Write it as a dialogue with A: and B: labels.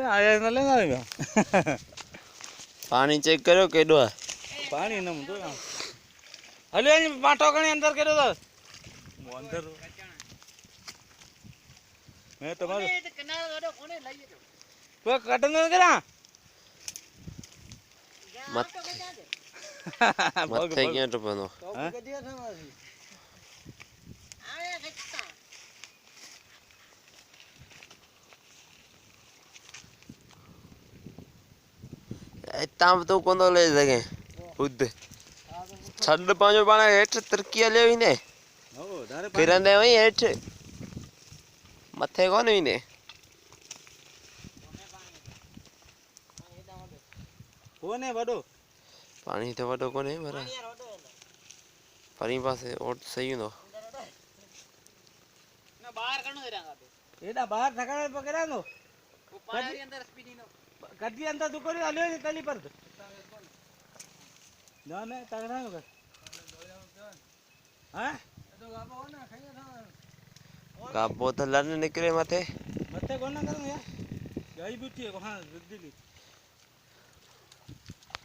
A: आया न लेगा
B: पानी चेक करो केडो है
A: पानी न मुंडो हले बाटो कने अंदर करो तो अंदर मैं तुम्हारे तो कटन करा
B: मत मत क्या तो बनो इतना तो कौन तो ले सके खुद छंड पांचो पाना हेठ तरकिया ले ही ने फिर अंदर वही हेठ मथे कौन ही ने
A: कौन है बड़ो
B: पानी तो बड़ो कौन है मरा परी पास और सही हो
C: ना बाहर कनो देरांगा
A: एडा बाहर ठकाने पकड़ांगो
C: पानी अंदर स्पीडी नो
A: कदी अंदर दुकोरी हलियो कली पर ना ने तगड़ांगो हां तो गाबो ना खाइए था
B: गाबो तो लड़ने निकले मथे
A: मथे कोना करूं यार गई बुटी है वहां दिल्ली